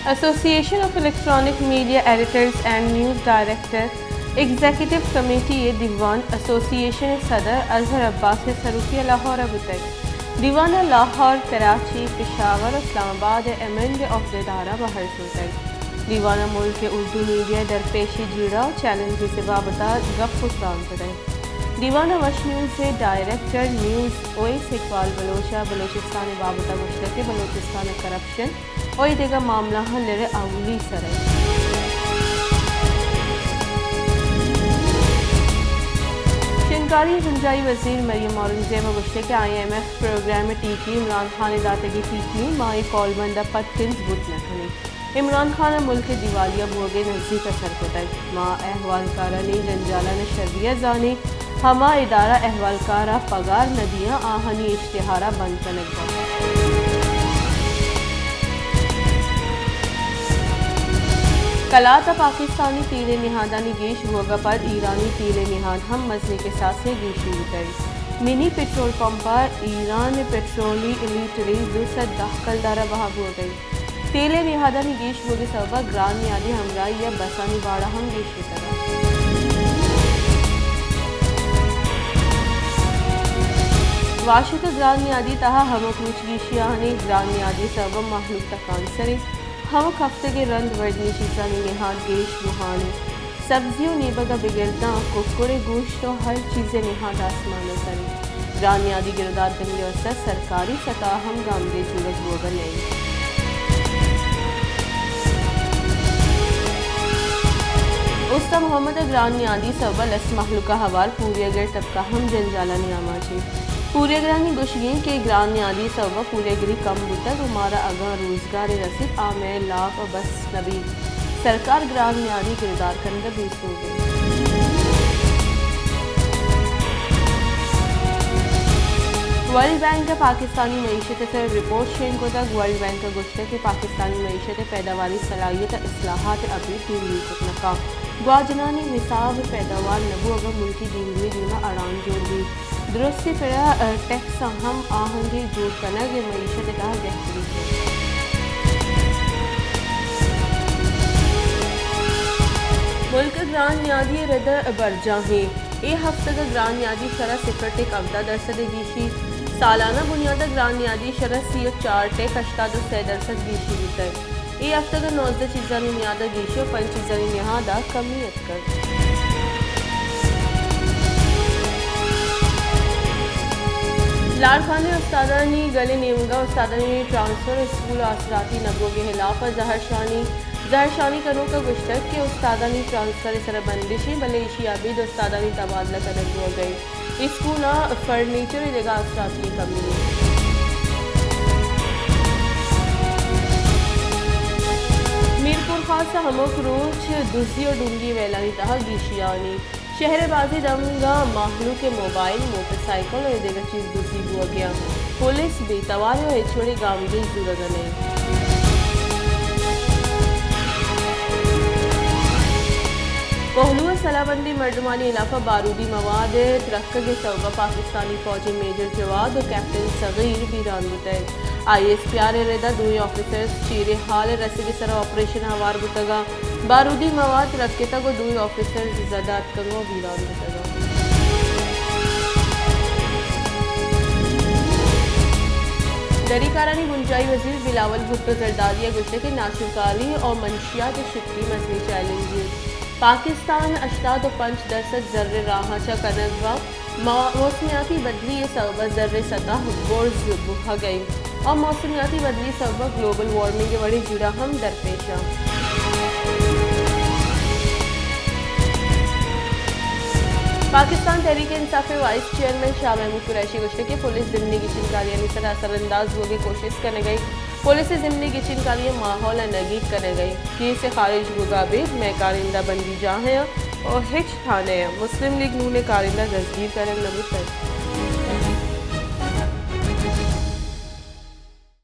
Association of Electronic Media Editors and News Director Executive Committee دیوان association صدر اظہر عباس سروکی لاہور ابتک دیوان لاہور کراچی پشاور اسلام آباد امنڈ آف دارہ بہر سوتک دیوان ملک اردو میڈیا درپیشی جیڑا چیلنج سے وابطہ گپ خسران کرے دیوان وش نیوز سے ڈائریکٹر نیوز اویس اقبال بلوچہ بلوچستان وابطہ مشترک بلوچستان کرپشن اور دیگر معاملہ لڑے اولی سرے شنکاری گنجائی وزیر مریم اورنگزیب مشترک IMF پروگرام ٹیکی عمران خان داتگی ٹیکی مائی کال بندہ پتکنز بت نکنی عمران خان ملک دیوالیہ بوگے نزدیک اثر کو تک ماں احوال کارانی جنجالہ نشریہ زانی ہما ادارہ احوال کارہ پگار ندیاں آہنی اشتہارہ بند کنک با کلاتا پاکستانی تیل نہادانی گیش ہوگا پر ایرانی تیل نہاد ہم مزنے کے ساتھ سے گیشی گئی منی پیٹرول پمپا ایران پیٹرولی الیٹری 210 کلدارہ بہاب ہو گئی تیل نہادانی گیش ہوگے سببہ گران نیادی ہمراہی یا بسانی باڑا ہم گیش کی طرح واشت گران نیادی تہا ہم پوچھ گیشی آہنی گران نیادی سببہ محلوق تکان سری ہم ہفتے کے رند وردنی چیزانی نہاد گیش مہانی سبزیوں نیبگا بگرداں ککڑے گوشت و ہر چیزیں نہاد آسمان سری گران نیادی گرداد دنگی اور سرکاری سطح ہم گامگے جورج ہوگا نہیں استا محمد گران نیادی سببہ لس محلوقہ حوال پوری اگر طبقہ ہم جنجالہ نیاما چی پورے گرانی گوشگین کے گران نیادی سببہ پورے گری کم بوتک ہمارا اگاں روزگار رسید آمیر لاپ و بس نبی سرکار گران نیادی گردار کرندہ بیس ہو گئی ورلڈ بینک کا پاکستانی معیشت سے رپورٹ شین کو تک ورلڈ بینک کا گوشت ہے کہ پاکستانی معیشت پیداواری صلاحیت اصلاحات ابھی تیوری کتنکا گواجنانی نصاب پیداوار نبو اگر ملکی دیموی دیمہ اڑان جوڑ دی درستی پڑا ٹیکس ہم آہنگی جوڑ کنگ معیشت کا گہتری ہے ملک گران نیادی رد برجاہیں اے ہفتہ کا گران نیادی شرح 0.14% گیشی سالانہ بنیادہ گران نیادی شرح 4.83% گیشی ہوتا ہے اے ہفتہ کا 19 چیزانی نیادہ گیشی و 5 چیزانی نہادہ کمیت کر لاڑکھانے استادانی گلے نیمگا استادانی ٹرانسفر اسکول آسراتی نبو کے خلاف ظاہر شانی کنوں کا گشتک کے استادانی ٹرانسفر سر بندشی بلے ایشیابید استادانی تبادلہ کنک ہو گئی اسکولا فرنیچر جگہ آسراتی کمی میرپور خاصہ ہمک روچ دوسری اور ڈونگی ویلانی تہا گیشیانی شہر بازی دمگا ماہلو کے موبائل موٹر سائیکل اور دیگر چیز دوسری ہوا گیا پولیس بھی تواری اور چھوڑی گامگی ضرورت نہیں پہلو صلاح بندی مردمانی علاقہ بارودی مواد ترقہ کے سببہ پاکستانی فوجی میجر جواد اور کیپٹن صغیر بیران بتائے ISPR ردا دوئی آفیسرز چیرے حال رسی کے سر آپریشن ہوار بتگا بارودی مواد ترقہ تک دوئی آفیسرز زداد کنگو بیران بتگا دری کارانی گنجائی وزیر بلاول بھٹو زردادیہ گوشت کے ناشکاری اور منشیات شکری مزنی چیلنج پاکستان 85% ذرے راہا چا کنگوا موسمیاتی بدلی سببہ ذرے سطح بورز بہا گئی اور موسمیاتی بدلی سببہ گلوبل وارمنگ کے بڑی جڑا ہم درپیشاں پاکستان تحریک انصاف وائس چیئرمین شاہ محمود قریشی گوشت کہ پولیس ضمنی کی چنکاریاں سر اثر انداز ہوگی کوشش کرنے گئی پولیس ضمنی کی چنکاریاں ماحول نگید کرنے گئی کی سے خارج ہوگا بھی میں کارندہ بندی جاں ہیں اور ہچ تھانے مسلم لیگ نون کارندہ دستگیر کریں نبو سر